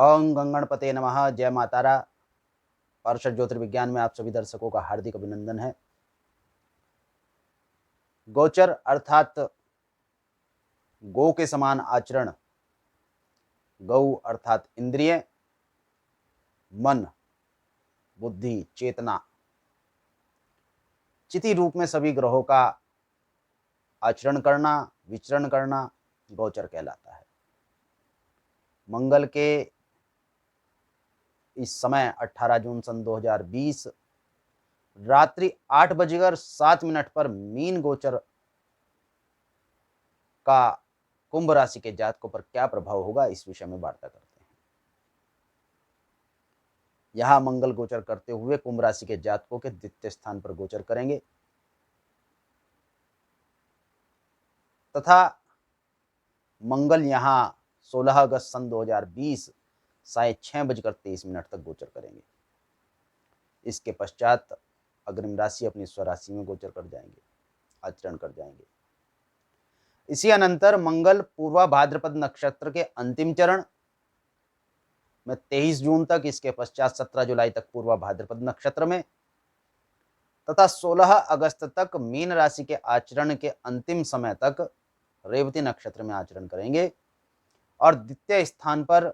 ओम गंगणपते नमः। जय मातारा। पार्षद ज्योतिर्विज्ञान में आप सभी दर्शकों का हार्दिक अभिनंदन है। गोचर अर्थात गौ के समान आचरण, गौ अर्थात इंद्रिय, मन, बुद्धि, चेतना, चिति रूप में सभी ग्रहों का आचरण करना, विचरण करना गोचर कहलाता है। मंगल के इस समय 18 जून सन 2020 रात्रि 8:07 पर मीन गोचर का कुंभ राशि के जातकों पर क्या प्रभाव होगा, इस विषय में वार्ता करते हैं। यहां मंगल गोचर करते हुए कुंभ राशि के जातकों के द्वितीय स्थान पर गोचर करेंगे तथा मंगल यहां 16 अगस्त सन 2020 साय 6:23 तक गोचर करेंगे। इसके पश्चात अग्रिम राशि अपनी स्वराशि में गोचर कर जाएंगे, आचरण कर जाएंगे। इसी अनंतर मंगल पूर्वा भाद्रपद नक्षत्र के अंतिम चरण में 23 जून तक, इसके पश्चात 17 जुलाई तक पूर्वा भाद्रपद नक्षत्र में तथा 16 अगस्त तक मीन राशि के आचरण के अंतिम समय तक रेवती नक्षत्र में आचरण करेंगे और द्वितीय स्थान पर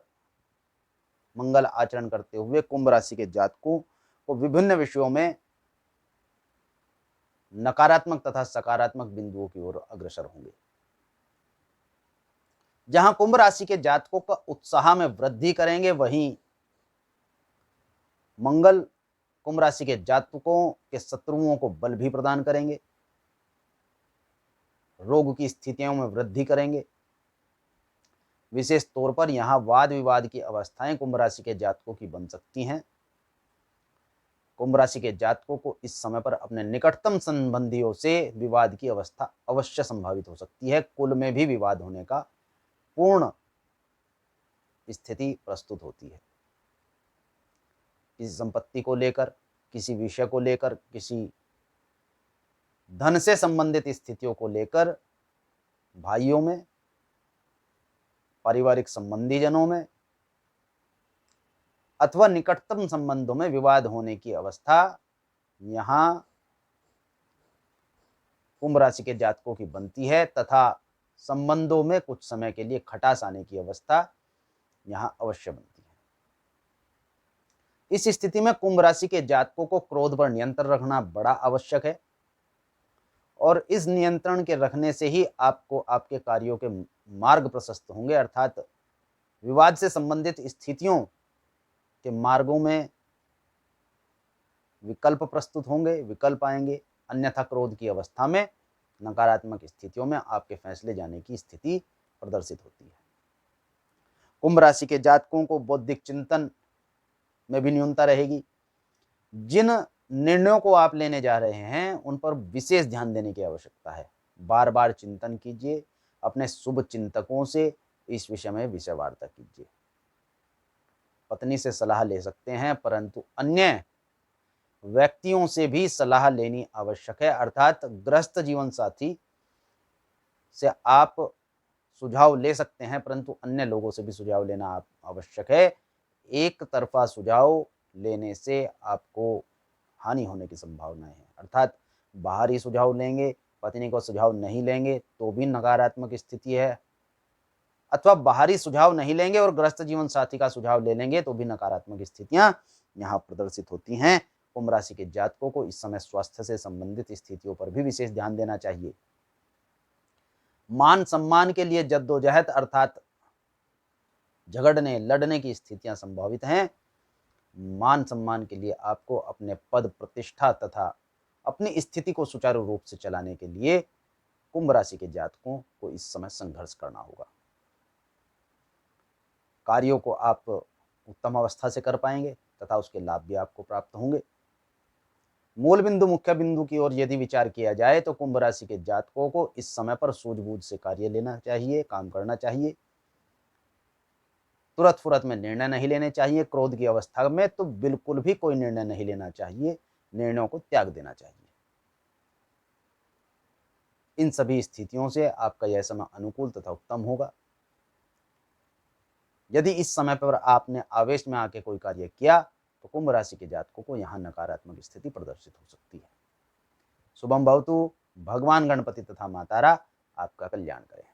मंगल आचरण करते हुए कुंभ राशि के जातकों को विभिन्न विषयों में नकारात्मक तथा सकारात्मक बिंदुओं की ओर अग्रसर होंगे। जहां कुंभ राशि के जातकों का उत्साह में वृद्धि करेंगे, वहीं मंगल कुंभ राशि के जातकों के शत्रुओं को बल भी प्रदान करेंगे, रोग की स्थितियों में वृद्धि करेंगे। विशेष तौर पर यहां वाद विवाद की अवस्थाएं कुंभ राशि के जातकों की बन सकती हैं। कुंभ राशि के जातकों को इस समय पर अपने निकटतम संबंधियों से विवाद की अवस्था अवश्य संभावित हो सकती है। कुल में भी विवाद होने का पूर्ण स्थिति प्रस्तुत होती है। किसी संपत्ति को लेकर, किसी विषय को लेकर, किसी धन से संबंधित स्थितियों को लेकर भाइयों में, पारिवारिक संबंधी जनों में अथवा निकटतम संबंधों में विवाद होने की अवस्था यहां कुंभ राशि के जातकों की बनती है तथा संबंधों में कुछ समय के लिए खटास आने की अवस्था यहां अवश्य बनती है। इस स्थिति में कुंभ राशि के जातकों को क्रोध पर नियंत्रण रखना बड़ा आवश्यक है और इस नियंत्रण के रखने से ही आपको आपके कार्यों के मार्ग प्रशस्त होंगे, अर्थात विवाद से संबंधित स्थितियों के मार्गों में विकल्प प्रस्तुत होंगे, विकल्प आएंगे। अन्यथा क्रोध की अवस्था में नकारात्मक स्थितियों में आपके फैसले जाने की स्थिति प्रदर्शित होती है। कुंभ राशि के जातकों को बौद्धिक चिंतन में भी न्यूनता रहेगी। जिन निर्णयों को आप लेने जा रहे हैं उन पर विशेष ध्यान देने की आवश्यकता है। बार बार चिंतन कीजिए, अपने शुभ चिंतकों से इस विषय में विषय वार्ता कीजिए। पत्नी से सलाह ले सकते हैं, परंतु अन्य व्यक्तियों से भी सलाह लेनी आवश्यक है, अर्थात ग्रस्त जीवन साथी से आप सुझाव ले सकते हैं, परंतु अन्य लोगों से भी सुझाव लेना आवश्यक है। एक तरफा सुझाव लेने से आपको हानि होने की संभावनाएं हैं, अर्थात बाहरी सुझाव लेंगे, पत्नी को सुझाव नहीं लेंगे तो भी नकारात्मक स्थिति है, अथवा बाहरी सुझाव नहीं लेंगे और ग्रस्त जीवन साथी का सुझाव ले लेंगे तो भी नकारात्मक स्थितियां यहां प्रदर्शित होती हैं। कुंभ राशि के जातकों को इस समय स्वास्थ्य से संबंधित स्थितियों पर भी विशेष ध्यान देना चाहिए। मान सम्मान के लिए जद्दोजहद अर्थात झगड़ने लड़ने की स्थितियां संभावित हैं। मान सम्मान के लिए आपको अपने पद प्रतिष्ठा तथा अपनी स्थिति को सुचारू रूप से चलाने के लिए कुंभ राशि के जातकों को इस समय संघर्ष करना होगा। कार्यों को आप उत्तम अवस्था से कर पाएंगे तथा उसके लाभ भी आपको प्राप्त होंगे। मूल बिंदु मुख्य बिंदु की ओर यदि विचार किया जाए तो कुंभ राशि के जातकों को इस समय पर सूझबूझ से कार्य लेना चाहिए, काम करना चाहिए। तुरंत फुरत में निर्णय नहीं लेने चाहिए। क्रोध की अवस्था में तो बिल्कुल भी कोई निर्णय नहीं लेना चाहिए, निर्णयों को त्याग देना चाहिए। इन सभी स्थितियों से आपका यह समय अनुकूल तथा उत्तम होगा। यदि इस समय पर आपने आवेश में आके कोई कार्य किया तो कुंभ राशि के जातकों को यहाँ नकारात्मक स्थिति प्रदर्शित हो सकती है। शुभम भवतु। भगवान गणपति तथा मातारा आपका कल्याण करें।